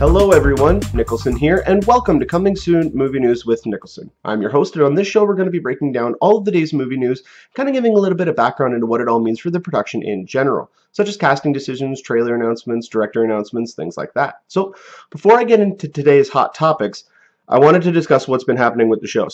Hello everyone, Nicholson here, and welcome to Coming Soon Movie News with Nicholson. I'm your host, and on this show we're going to be breaking down all of the day's movie news, kind of giving a little bit of background into what it all means for the production in general, such as casting decisions, trailer announcements, director announcements, things like that. So, before I get into today's hot topics, I wanted to discuss what's been happening with the show.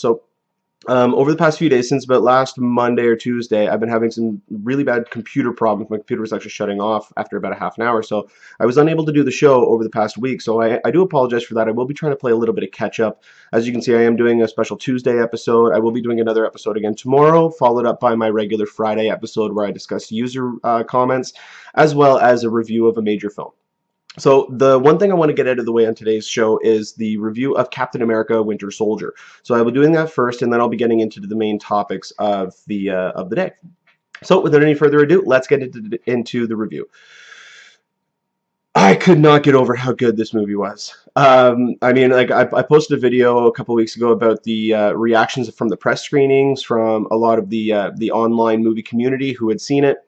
Over the past few days, since about last Monday or Tuesday, I've been having some really bad computer problems. My computer was actually shutting off after about a half an hour, so I was unable to do the show over the past week, so I do apologize for that. I will be trying to play a little bit of catch up. As you can see, I am doing a special Tuesday episode. I will be doing another episode again tomorrow, followed up by my regular Friday episode where I discuss user comments, as well as a review of a major film. So the one thing I want to get out of the way on today's show is the review of Captain America: Winter Soldier. So I will be doing that first, and then I'll be getting into the main topics of the day. So without any further ado, let's get into the review. I could not get over how good this movie was. I mean, like I posted a video a couple weeks ago about the reactions from the press screenings from a lot of the online movie community who had seen it,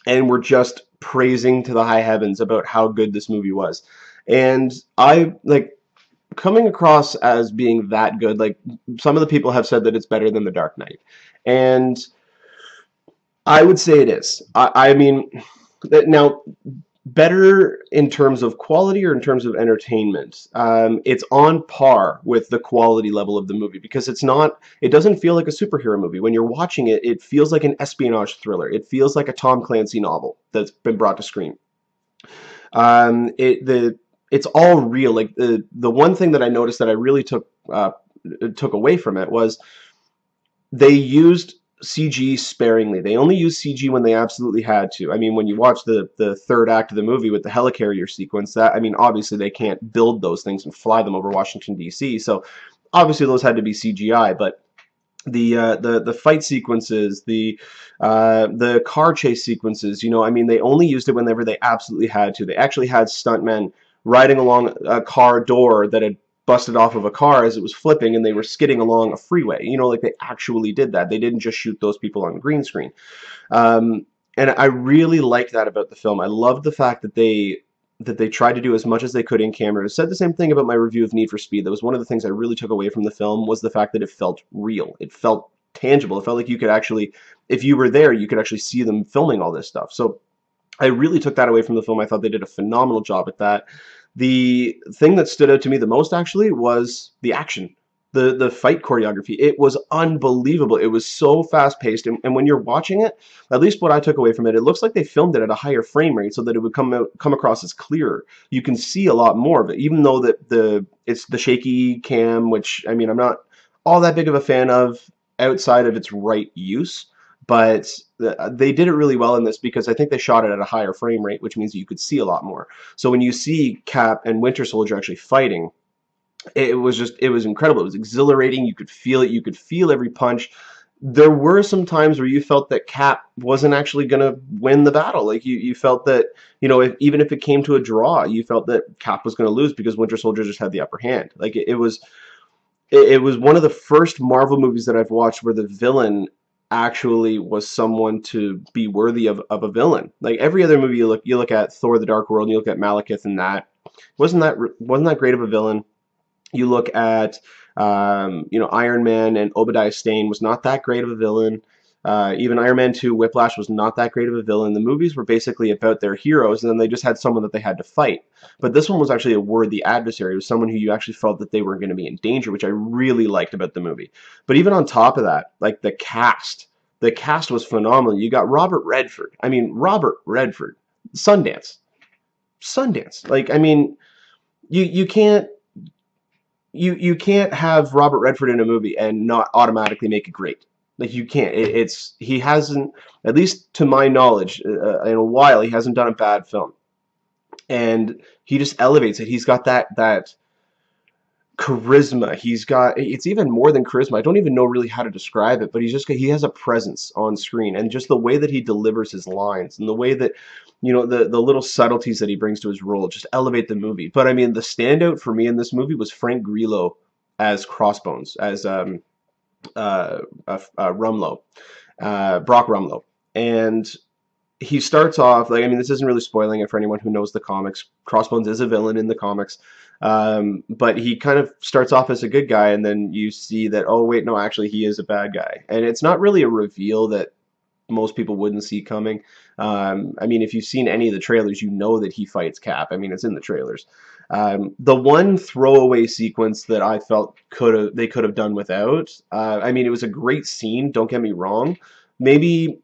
and were just praising to the high heavens about how good this movie was. And I, like, coming across as being that good, like, some of the people have said that it's better than The Dark Knight. And I would say it is. I mean, now, better in terms of quality or in terms of entertainment, it's on par with the quality level of the movie, because it doesn't feel like a superhero movie. When you're watching it, it feels like an espionage thriller. It feels like a Tom Clancy novel that's been brought to screen. It's all real. Like the one thing that I noticed that I really took away from it was they used CG sparingly. They only used CG when they absolutely had to. I mean, when you watch the third act of the movie with the helicarrier sequence, I mean, obviously they can't build those things and fly them over Washington, D.C., so obviously those had to be CGI, but the fight sequences, the car chase sequences, I mean, they only used it whenever they absolutely had to. They actually had stuntmen riding along a car door that had busted off of a car as it was flipping, and they were skidding along a freeway. Like they actually did that. They didn't just shoot those people on green screen. And I really liked that about the film. I loved the fact that they tried to do as much as they could in camera. I said the same thing about my review of Need for Speed. That was one of the things I really took away from the film, was the fact that it felt real. It felt tangible. It felt like you could actually, if you were there, you could actually see them filming all this stuff. So I really took that away from the film. I thought they did a phenomenal job at that. The thing that stood out to me the most, actually, was the action. The fight choreography. It was unbelievable. It was so fast-paced, and when you're watching it, at least what I took away from it, it looks like they filmed it at a higher frame rate so that it would come across as clearer. You can see a lot more of it, even though it's the shaky cam, which, I mean, I'm not all that big of a fan of outside of its right use. But they did it really well in this, because I think they shot it at a higher frame rate, which means you could see a lot more. So when you see Cap and Winter Soldier actually fighting, it was incredible. It was exhilarating. You could feel it. You could feel every punch. There were some times where you felt that Cap wasn't actually going to win the battle. Like you felt that, even if it came to a draw, you felt that Cap was going to lose because Winter Soldier just had the upper hand. Like it was one of the first Marvel movies that I've watched where the villain actually was someone to be worthy of a villain. Like every other movie you look at Thor: The Dark World, and you look at Malekith, and that wasn't that great of a villain. You look at Iron Man, and Obadiah Stane was not that great of a villain. Even Iron Man 2, Whiplash, was not that great of a villain. The movies were basically about their heroes, and then they just had someone that they had to fight. But this one was actually a worthy adversary. It was someone who you actually felt that they were going to be in danger, which I really liked about the movie. But even on top of that, like the cast was phenomenal. You got Robert Redford. I mean, Robert Redford, Sundance. Like, I mean, you can't have Robert Redford in a movie and not automatically make it great. Like, you can't. He hasn't, at least to my knowledge, in a while, he hasn't done a bad film. And he just elevates it. He's got that charisma. It's even more than charisma. I don't even know really how to describe it, but he has a presence on screen, and just the way that he delivers his lines, and the way that, the little subtleties that he brings to his role just elevate the movie. But I mean, the standout for me in this movie was Frank Grillo as Crossbones, as Rumlow, Brock Rumlow. And he starts off like, I mean, this isn't really spoiling it for anyone who knows the comics. Crossbones is a villain in the comics, but he kind of starts off as a good guy, and then you see that, oh wait, no, actually he is a bad guy, and it's not really a reveal that most people wouldn't see coming. I mean, if you've seen any of the trailers, you know that he fights Cap. I mean, it's in the trailers. The one throwaway sequence that I felt they could have done without. I mean, it was a great scene. Don't get me wrong. Maybe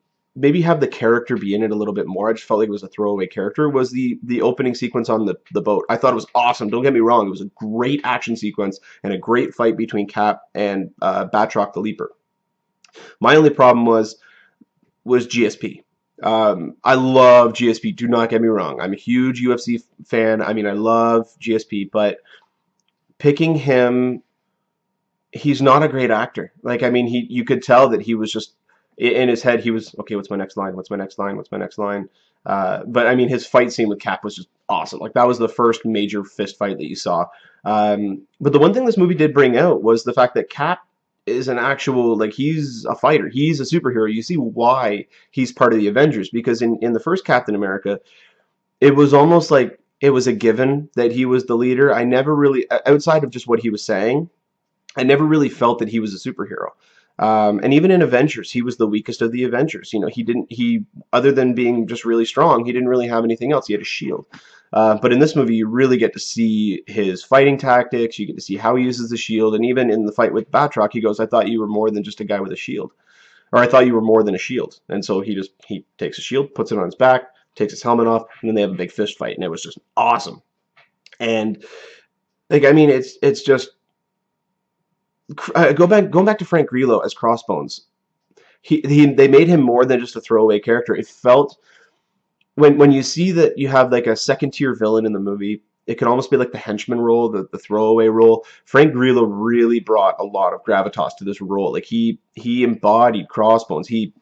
have the character be in it a little bit more. I just felt like it was a throwaway character. Was the opening sequence on the boat? I thought it was awesome. Don't get me wrong. It was a great action sequence and a great fight between Cap and Batroc the Leaper. My only problem was GSP. I love GSP. Do not get me wrong. I'm a huge UFC fan. I mean, I love GSP, but picking him, he's not a great actor. Like, I mean, you could tell that he was just in his head. He was, okay, what's my next line? What's my next line? What's my next line? But I mean, his fight scene with Cap was just awesome. Like, that was the first major fist fight that you saw. But the one thing this movie did bring out was the fact that Cap is an actual, like, he's a fighter. He's a superhero. You see why he's part of the Avengers, because in the first Captain America, it was almost like it was a given that he was the leader. I never really, outside of just what he was saying, I never really felt that he was a superhero. And even in Avengers, he was the weakest of the Avengers. You know, other than being just really strong, he didn't really have anything else. He had a shield. But in this movie, you really get to see his fighting tactics. You get to see how he uses the shield. And even in the fight with Batroc, he goes, I thought you were more than just a guy with a shield. Or I thought you were more than a shield. And so he takes a shield, puts it on his back, takes his helmet off, and then they have a big fist fight. And it was just awesome. And, like, I mean, it's just... going back to Frank Grillo as Crossbones, they made him more than just a throwaway character. It felt, when you see that you have like a second tier villain in the movie, it can almost be like the henchman role, the throwaway role. Frank Grillo really brought a lot of gravitas to this role. Like, he embodied Crossbones. He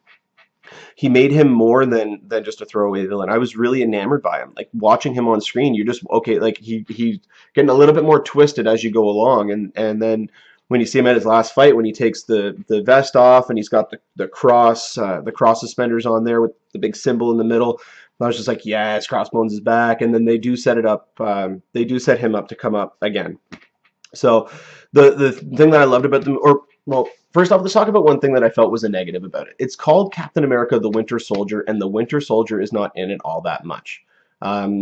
made him more than just a throwaway villain. I was really enamored by him. Like, watching him on screen, you're just, okay, like, he's getting a little bit more twisted as you go along, and then when you see him at his last fight, when he takes the vest off and he's got the cross suspenders on there with the big symbol in the middle, I was just like, yes, Crossbones is back. And then they do set it up. They do set him up to come up again. So the thing that I loved about them, well, first off, let's talk about one thing that I felt was a negative about it. It's called Captain America: The Winter Soldier, and the Winter Soldier is not in it all that much.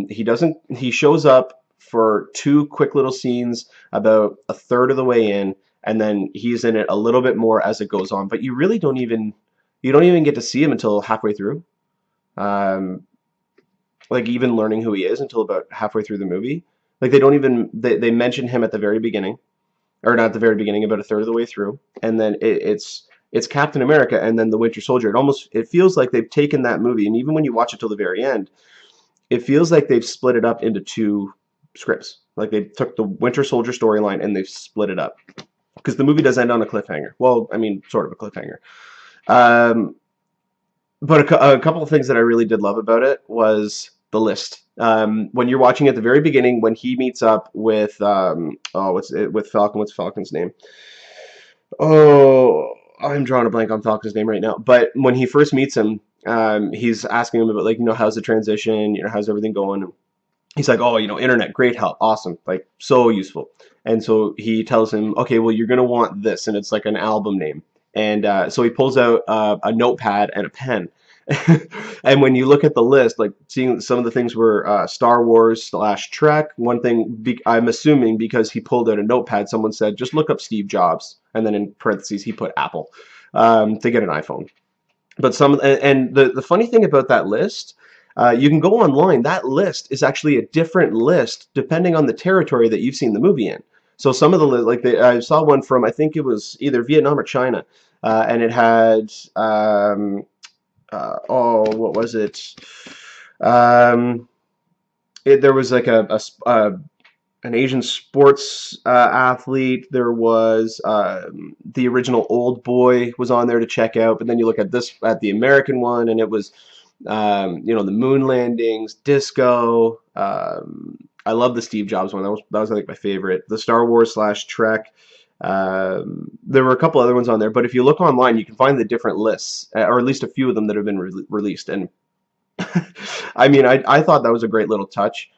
He shows up for 2 quick little scenes about a third of the way in, and then he's in it a little bit more as it goes on. But you really don't even get to see him until halfway through. Like, even learning who he is until about halfway through the movie. Like, they mention him at the very beginning, or not at the very beginning, about a third of the way through, and then it's Captain America and then the Winter Soldier. It feels like they've taken that movie, and even when you watch it till the very end, it feels like they've split it up into 2 scripts. Like, they took the Winter Soldier storyline and they've split it up. Because the movie does end on a cliffhanger. Well, I mean, sort of a cliffhanger. But a couple of things that I really did love about it was the list. When you're watching at the very beginning, when he meets up with with Falcon. What's Falcon's name? Oh, I'm drawing a blank on Falcon's name right now. But when he first meets him, he's asking him about, like, how's the transition? How's everything going? He's like, oh, internet, great help, awesome, like, so useful. And so he tells him, okay, well, you're going to want this, and it's like an album name. And so he pulls out a notepad and a pen. And when you look at the list, like, seeing some of the things were Star Wars / Trek. One thing, I'm assuming because he pulled out a notepad, someone said, just look up Steve Jobs. And then in parentheses, he put Apple to get an iPhone. But the funny thing about that list, you can go online. That list is actually a different list depending on the territory that you've seen the movie in. So some of the list, like, I saw one from, I think it was either Vietnam or China, and it had what was it? There was like an Asian sports athlete. There was the original Old Boy was on there to check out. But then you look at the American one, and it was the moon landings, disco. I love the Steve Jobs one. That was I think my favorite. The Star Wars / Trek. There were a couple other ones on there, but if you look online, you can find the different lists, or at least a few of them that have been released. And I mean, I thought that was a great little touch.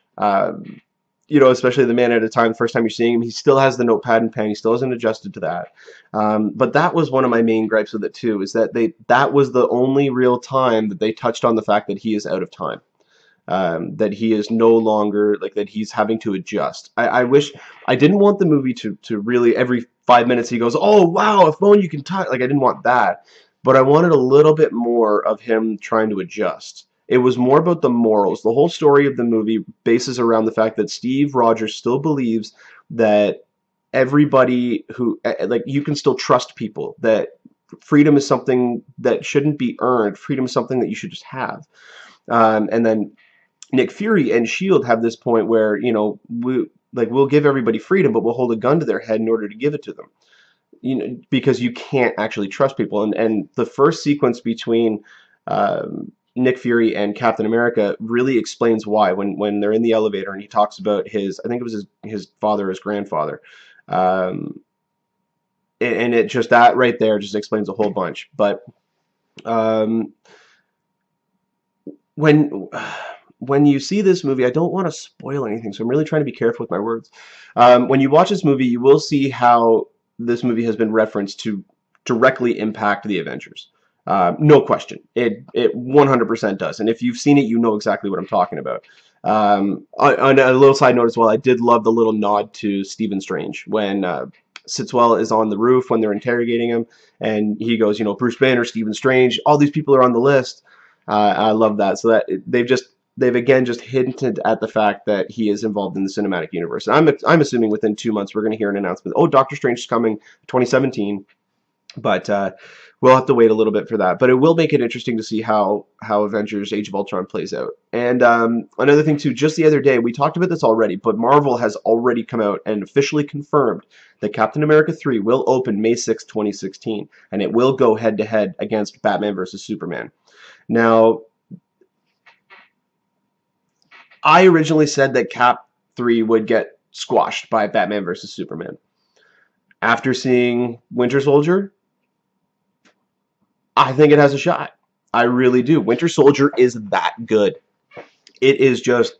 You know, especially the man at a time, the first time you're seeing him, he still has the notepad and pen. He still hasn't adjusted to that. But that was one of my main gripes with it too, is that that was the only real time that they touched on the fact that he is out of time. That he is no longer like that he's having to adjust. I wish I didn't want the movie to really every 5 minutes he goes, oh wow, a phone you can touch. Like I didn't want that, but I wanted a little bit more of him trying to adjust. It was more about the morals. The whole story of the movie bases around the fact that Steve Rogers still believes that everybody who like you can still trust people, that freedom is something that shouldn't be earned. Freedom is something that you should just have. And then Nick Fury and Shield have this point where, you know, we'll give everybody freedom, but we'll hold a gun to their head in order to give it to them. You know, because you can't actually trust people. And the first sequence between Nick Fury and Captain America really explains why. When they're in the elevator and he talks about his, I think it was his father, his grandfather, and it just that right there just explains a whole bunch. But when you see this movie, I don't want to spoil anything, so I'm really trying to be careful with my words. When you watch this movie, you will see how this movie has been referenced to directly impact the Avengers. No question. It 100% does. And if you've seen it, you know exactly what I'm talking about. On a little side note as well, I did love the little nod to Stephen Strange when Sitwell is on the roof when they're interrogating him, and he goes, you know, Bruce Banner, Stephen Strange, all these people are on the list. I love that. So that they've again just hinted at the fact that he is involved in the cinematic universe. And I'm assuming within 2 months we're going to hear an announcement. Oh, Doctor Strange is coming 2017, but we'll have to wait a little bit for that. But it will make it interesting to see how Avengers: Age of Ultron plays out. And another thing too, just the other day we talked about this already, but Marvel has already come out and officially confirmed that Captain America 3 will open May 6, 2016, and it will go head to head against Batman vs Superman. Now, I originally said that Cap 3 would get squashed by Batman vs Superman. After seeing Winter Soldier, I think it has a shot. I really do. Winter Soldier is that good. It is just,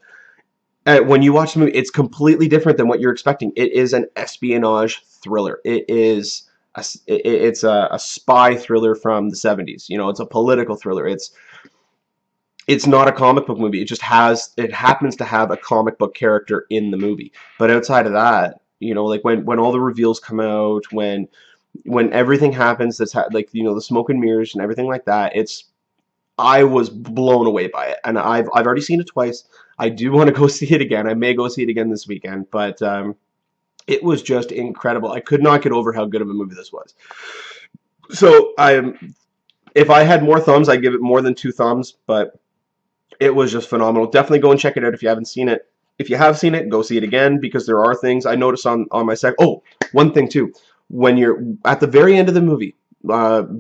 when you watch the movie, it's completely different than what you're expecting. It is an espionage thriller. it's a spy thriller from the 70s. You know, it's a political thriller. It's not a comic book movie. It happens to have a comic book character in the movie. But outside of that, you know, like when all the reveals come out, when everything happens, like, you know, the smoke and mirrors and everything like that, I was blown away by it. And I've already seen it twice. I do want to go see it again. I may go see it again this weekend, but it was just incredible. I could not get over how good of a movie this was. So if I had more thumbs, I'd give it more than 2 thumbs, but it was just phenomenal. Definitely go and check it out if you haven't seen it. If you have seen it, go see it again, because there are things I noticed on my side. Oh, one thing too. When you're at the very end of the movie,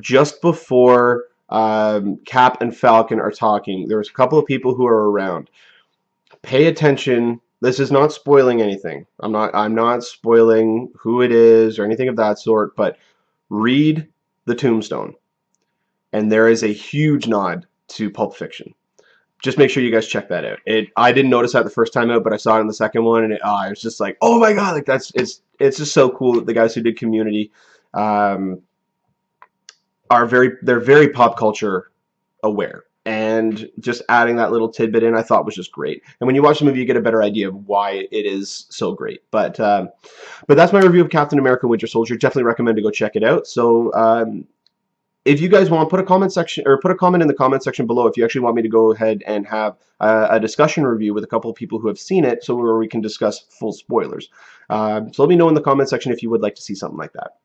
just before Cap and Falcon are talking, there's a couple of people who are around. Pay attention. This is not spoiling anything. I'm not spoiling who it is or anything of that sort, but read the tombstone. And there is a huge nod to Pulp Fiction. Just make sure you guys check that out. I didn't notice that the first time out, but I saw it in the second one, and I was just like, oh my god, like it's just so cool that the guys who did Community they're very pop culture aware, and just adding that little tidbit in I thought was just great. And when you watch the movie, you get a better idea of why it is so great. But that's my review of Captain America: Winter Soldier. Definitely recommend to go check it out. So if you guys want, put a comment in the comment section below if you actually want me to go ahead and have a discussion review with a couple of people who have seen it, so where we can discuss full spoilers. So let me know in the comment section if you would like to see something like that.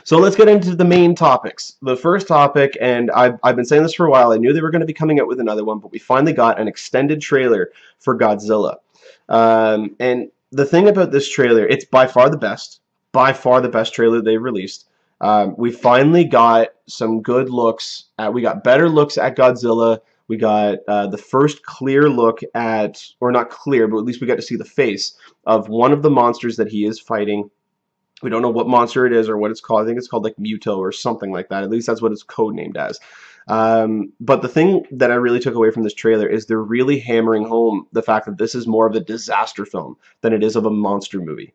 So let's get into the main topics. The first topic, and I've been saying this for a while, I knew they were going to be coming out with another one, but we finally got an extended trailer for Godzilla. And the thing about this trailer, it's by far the best trailer they've released. We finally got some good looks we got better looks at Godzilla. We got the first clear look at, or not clear, but at least we got to see the face of one of the monsters that he is fighting. We don't know what monster it is or what it's called. I think it's called like Muto or something like that. At least that's what it's codenamed as. But the thing that I really took away from this trailer is they're really hammering home the fact that this is more of a disaster film than it is of a monster movie.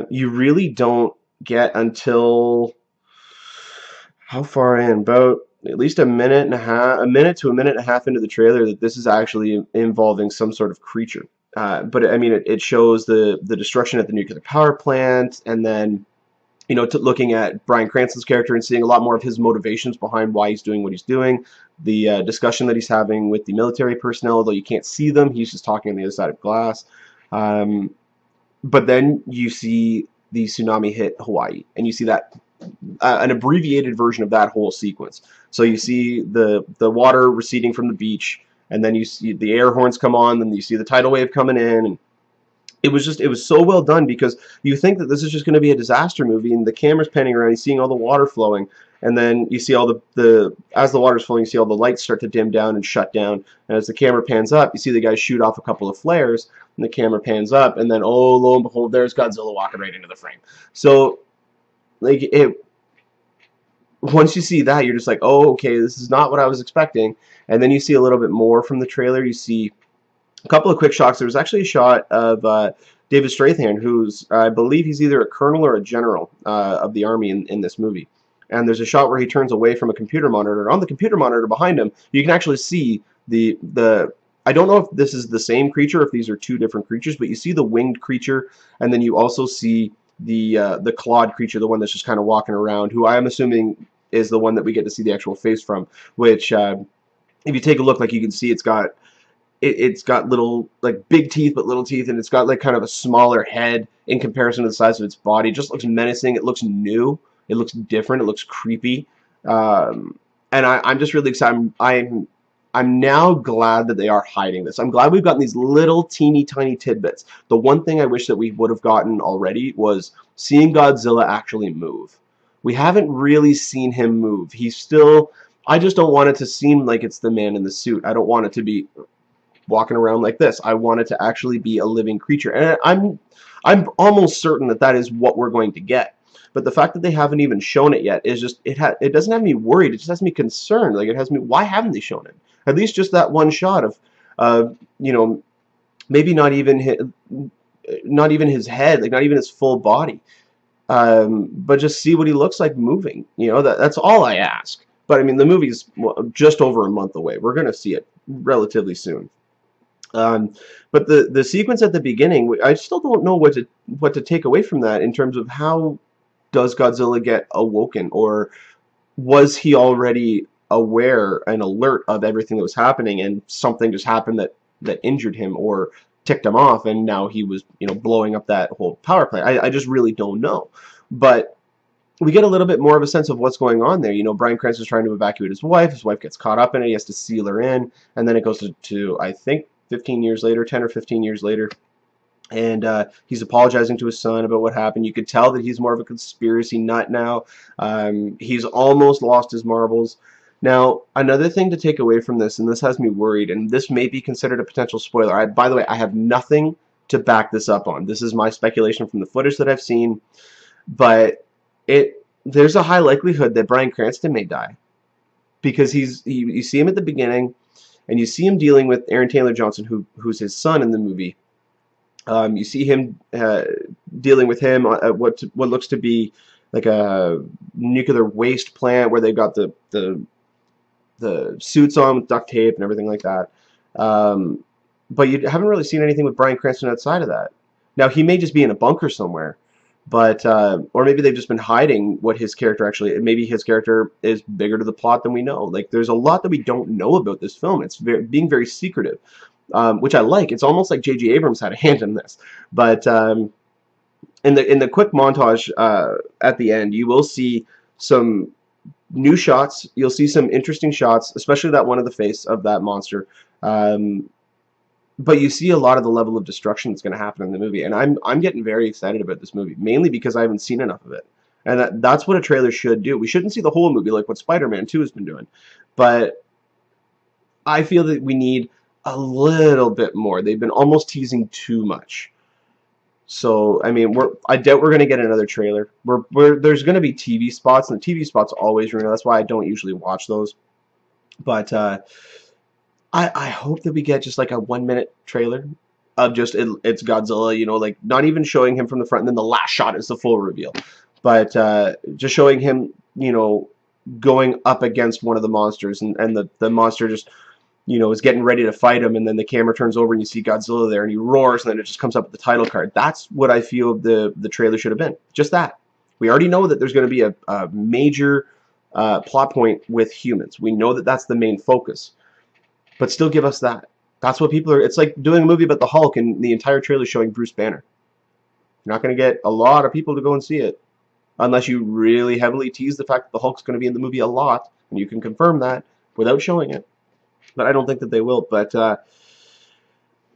You really don't get until how far in? About at least a minute and a half, a minute to a minute and a half into the trailer that this is actually involving some sort of creature. But I mean, it shows the destruction at the nuclear power plant, and then looking at Bryan Cranston's character and seeing a lot more of his motivations behind why he's doing what he's doing. The discussion that he's having with the military personnel, although you can't see them, he's just talking on the other side of glass. But then you see the tsunami hit Hawaii, and you see that an abbreviated version of that whole sequence. So you see the water receding from the beach, and then you see the air horns come on, then you see the tidal wave coming in, and it was so well done because you think that this is just going to be a disaster movie, and the camera's panning around, you're seeing all the water flowing, and then you see all the as the water's flowing, you see all the lights start to dim down and shut down, and as the camera pans up, you see the guys shoot off a couple of flares, and the camera pans up, and then oh, lo and behold, there's Godzilla walking right into the frame. So like once you see that, you're just like, oh, okay, this is not what I was expecting. And then you see a little bit more from the trailer. You see a couple of quick shots. There was actually a shot of David Strathairn, who's, I believe he's either a colonel or a general of the army in this movie. And there's a shot where he turns away from a computer monitor. On the computer monitor behind him, you can actually see the I don't know if this is the same creature, if these are two different creatures, but you see the winged creature, and then you also see the clawed creature, the one that's just kind of walking around, who I'm assuming is the one that we get to see the actual face from, which if you take a look, like you can see it's got little, like, big teeth but little teeth, and it's got like kind of a smaller head in comparison to the size of its body. It just looks menacing. It looks new. It looks different. It looks creepy. And I'm just really excited. I'm now glad that they are hiding this. I'm glad we've gotten these little teeny tiny tidbits. The one thing I wish that we would have gotten already was seeing Godzilla actually move. We haven't really seen him move. He's still, I just don't want it to seem like it's the man in the suit. I don't want it to be walking around like this. I want it to actually be a living creature. And I'm almost certain that that is what we're going to get. But the fact that they haven't even shown it yet is just, it doesn't have me worried. It just has me concerned. Like, it has me, why haven't they shown it? At least just that one shot of, maybe not even his head, like not even his full body. But just see what he looks like moving. That's all I ask. But I mean, the movie's just over a month away. We're going to see it relatively soon. But the sequence at the beginning, I still don't know what to take away from that in terms of how does Godzilla get awoken, or was he already aware and alert of everything that was happening, and something just happened that injured him or ticked him off, and now he was blowing up that whole power plant. I just really don't know. But we get a little bit more of a sense of what's going on there. Bryan Cranston's trying to evacuate his wife. His wife gets caught up in it. He has to seal her in, and then it goes to I think 15 years later, 10 or 15 years later, and he's apologizing to his son about what happened. You could tell that he's more of a conspiracy nut now. He's almost lost his marbles. Now, another thing to take away from this, and this has me worried, and this may be considered a potential spoiler. By the way, I have nothing to back this up on. This is my speculation from the footage that I've seen, but there's a high likelihood that Bryan Cranston may die, because you see him at the beginning, and you see him dealing with Aaron Taylor Johnson, who's his son in the movie. You see him dealing with him at what looks to be like a nuclear waste plant where they've got the suits on with duct tape and everything like that. But you haven't really seen anything with Bryan Cranston outside of that. Now, he may just be in a bunker somewhere, but or maybe they've just been hiding what his character actually. Maybe his character is bigger to the plot than we know. Like, there's a lot that we don't know about this film. It's being very secretive. Which I like. It's almost like J.J. Abrams had a hand in this. But in the quick montage at the end, you will see some new shots. You'll see some interesting shots, especially that one of the face of that monster. But you see a lot of the level of destruction that's going to happen in the movie, and I'm getting very excited about this movie, mainly because I haven't seen enough of it. And that's what a trailer should do. We shouldn't see the whole movie like what Spider-Man 2 has been doing, but I feel that we need a little bit more. They've been almost teasing too much. So, I mean, I doubt we're going to get another trailer. There's going to be TV spots, and the TV spots always ruin it. That's why I don't usually watch those. But I hope that we get just like a 1 minute trailer of just it's Godzilla, you know, like not even showing him from the front, and then the last shot is the full reveal. But just showing him, you know, going up against one of the monsters, and the monster just, you know, is getting ready to fight him, and then the camera turns over and you see Godzilla there, and he roars, and then it just comes up with the title card. That's what I feel the trailer should have been. Just that. We already know that there's going to be a major plot point with humans. We know that that's the main focus. But still give us that. That's what people are... It's like doing a movie about the Hulk and the entire trailer showing Bruce Banner. You're not going to get a lot of people to go and see it. Unless you really heavily tease the fact that the Hulk's going to be in the movie a lot. And you can confirm that without showing it. But I don't think that they will. But the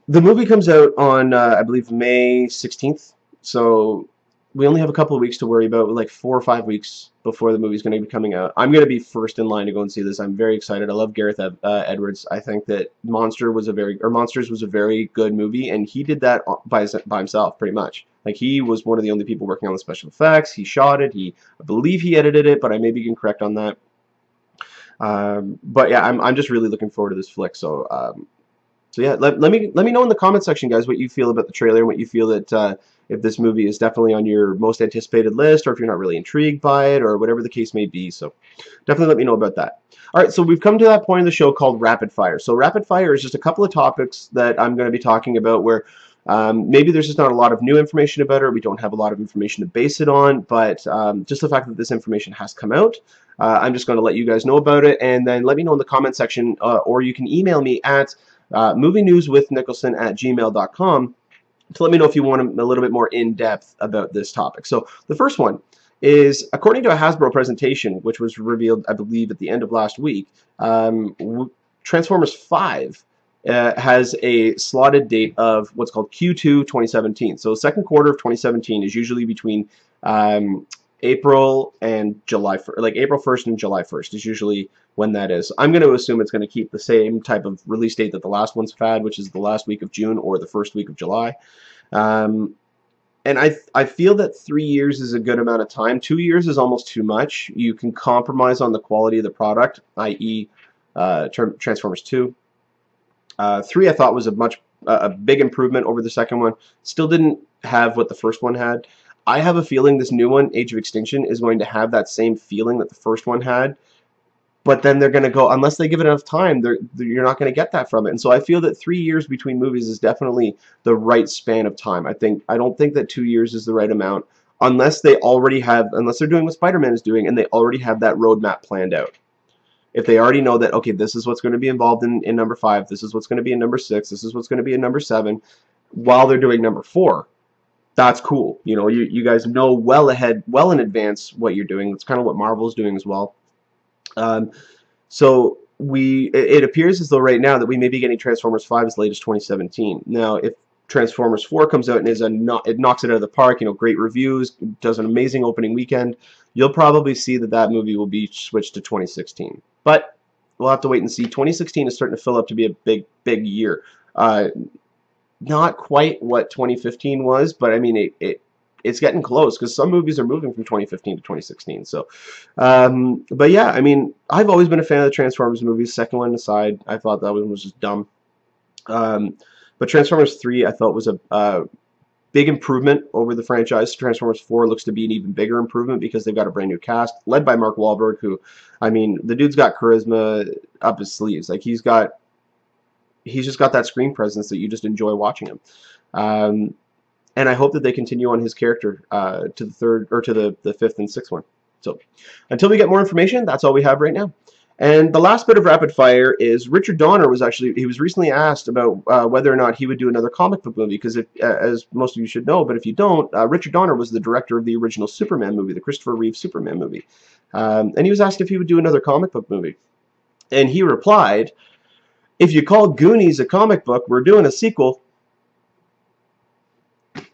movie comes out on, I believe, May 16th. So we only have a couple of weeks to worry about, like 4 or 5 weeks before the movie's going to be coming out. I'm going to be first in line to go and see this. I'm very excited. I love Gareth Edwards. I think that Monsters was a very good movie, and he did that by himself, pretty much. Like, he was one of the only people working on the special effects. He shot it. I believe he edited it, but I may be incorrect on that. But yeah, I'm just really looking forward to this flick. So yeah, let me know in the comment section, guys, what you feel about the trailer and what you feel that if this movie is definitely on your most anticipated list, or if you're not really intrigued by it, or whatever the case may be. So definitely let me know about that. All right, so we've come to that point in the show called Rapid Fire. So Rapid Fire is just a couple of topics that I'm going to be talking about where maybe there's just not a lot of new information about it, or we don't have a lot of information to base it on, but just the fact that this information has come out, I'm just going to let you guys know about it, and then let me know in the comment section, or you can email me at movienewswithnicholson@gmail.com to let me know if you want a little bit more in-depth about this topic. So the first one is, according to a Hasbro presentation, which was revealed, I believe, at the end of last week, Transformers 5 has a slotted date of what's called Q2 2017. So second quarter of 2017 is usually between April and July, like April 1st and July 1st is usually when that is. I'm going to assume it's going to keep the same type of release date that the last one's had, which is the last week of June or the first week of July. And I feel that 3 years is a good amount of time. 2 years is almost too much. You can compromise on the quality of the product, i.e. Transformers 2. 3 I thought was a big improvement over the second one. Still didn't have what the first one had. I have a feeling this new one, Age of Extinction, is going to have that same feeling that the first one had. But then they're going to go, unless they give it enough time, you're not going to get that from it. And so I feel that 3 years between movies is definitely the right span of time. I don't think that 2 years is the right amount, unless they're doing what Spider-Man is doing and they already have that roadmap planned out. If they already know that, okay, this is what's going to be involved in number 5, this is what's going to be in number 6, this is what's going to be in number 7, while they're doing number 4, that's cool. You know, you guys know well in advance what you're doing. That's kind of what Marvel's doing as well. So it appears as though right now that we may be getting Transformers 5 as late as 2017. Now, if Transformers 4 comes out and it knocks it out of the park, you know, great reviews, does an amazing opening weekend, you'll probably see that movie will be switched to 2016. But we'll have to wait and see. 2016 is starting to fill up to be a big year. Not quite what 2015 was, but I mean it's getting close, because some movies are moving from 2015 to 2016. So, but yeah, I mean, I've always been a fan of the Transformers movies. Second one aside, I thought that one was just dumb. But Transformers 3 I felt was a big improvement over the franchise. Transformers 4 looks to be an even bigger improvement because they've got a brand new cast led by Mark Wahlberg, who, I mean, the dude's got charisma up his sleeves. Like, he's just got that screen presence that you just enjoy watching him. And I hope that they continue on his character to the third, or to the fifth and sixth one. So until we get more information, that's all we have right now. And the last bit of rapid fire is Richard Donner was recently asked about whether or not he would do another comic book movie, because as most of you should know, but if you don't, Richard Donner was the director of the original Superman movie, the Christopher Reeve Superman movie. And he was asked if he would do another comic book movie. And he replied, "If you call Goonies a comic book, we're doing a sequel."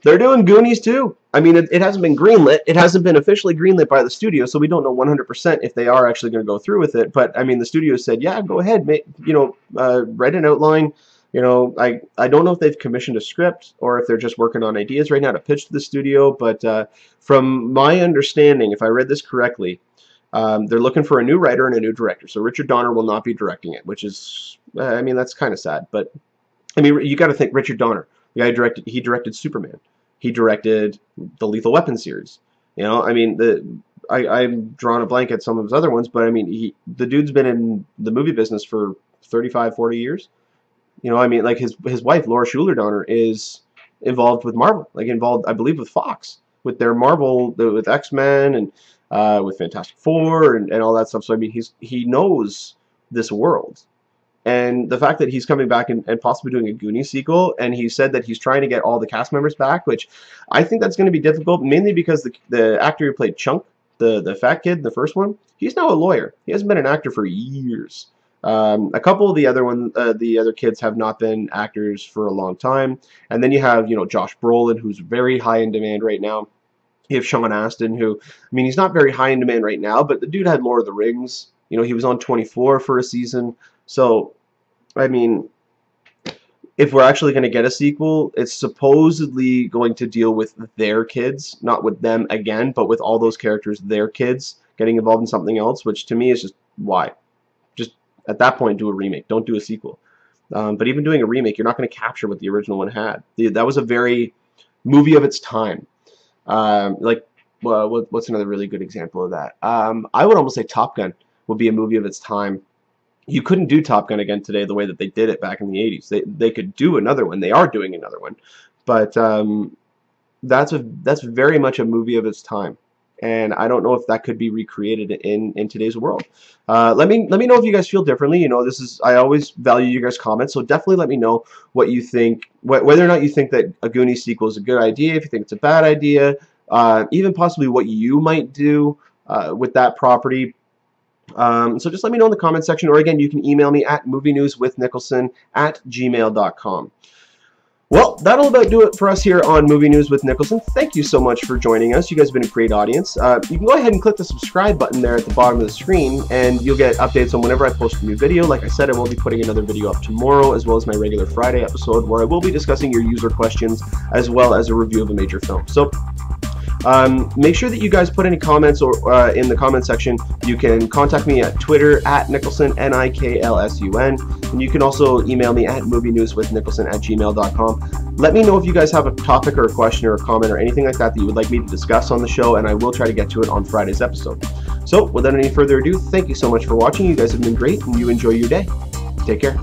They're doing Goonies too. I mean, it hasn't been greenlit. It hasn't been officially greenlit by the studio, so we don't know 100% if they are actually going to go through with it. But I mean, the studio said, "Yeah, go ahead, write an outline." You know, I don't know if they've commissioned a script or if they're just working on ideas right now to pitch to the studio. But from my understanding, if I read this correctly, They're looking for a new writer and a new director. So Richard Donner will not be directing it, which is, I mean, that's kind of sad. But I mean, you got to think Richard Donner. The guy he directed Superman. He directed the Lethal Weapon series. You know, I mean, I'm drawing a blank at some of his other ones, but I mean, the dude's been in the movie business for 35, 40 years. You know, I mean, like his wife, Laura Schuler Donner, is involved with Marvel, like involved, I believe, with Fox, with their Marvel, with X-Men and with Fantastic Four and all that stuff. So I mean, he knows this world. And the fact that he's coming back and possibly doing a Goonies sequel, and he said that he's trying to get all the cast members back, which I think that's going to be difficult, mainly because the actor who played Chunk, the fat kid, the first one, he's now a lawyer. He hasn't been an actor for years. A couple of the other kids have not been actors for a long time. And then you have, you know, Josh Brolin, who's very high in demand right now. You have Sean Astin, who, I mean, he's not very high in demand right now, but the dude had Lord of the Rings. You know, he was on 24 for a season. So, I mean, if we're actually going to get a sequel, it's supposedly going to deal with their kids, not with them again, but with all those characters, their kids, getting involved in something else, which to me is just, why? Just, at that point, do a remake. Don't do a sequel. But even doing a remake, you're not going to capture what the original one had. That was a very movie of its time. Like, well, what's another really good example of that? I would almost say Top Gun would be a movie of its time. You couldn't do Top Gun again today the way that they did it back in the 80s. They could do another one. They are doing another one. But that's very much a movie of its time. And I don't know if that could be recreated in today's world. Let me know if you guys feel differently. You know, I always value you guys' comments, so definitely let me know what you think, whether or not you think that a Goonies sequel is a good idea, if you think it's a bad idea, even possibly what you might do with that property. So just let me know in the comment section, or again, you can email me at movienewswithnicholson@gmail.com. Well, that'll about do it for us here on Movie News with Nicholson. Thank you so much for joining us. You guys have been a great audience. You can go ahead and click the subscribe button there at the bottom of the screen, and you'll get updates on whenever I post a new video. Like I said, I will be putting another video up tomorrow, as well as my regular Friday episode, where I will be discussing your user questions, as well as a review of a major film. So make sure that you guys put any comments or in the comment section. You can contact me at Twitter at Nicholson, Niklsun, and you can also email me at movienewswithnicholson@gmail.com. Let me know if you guys have a topic or a question or a comment or anything like that that you would like me to discuss on the show, and I will try to get to it on Friday's episode. So without any further ado, thank you so much for watching. You guys have been great, and you enjoy your day. Take care.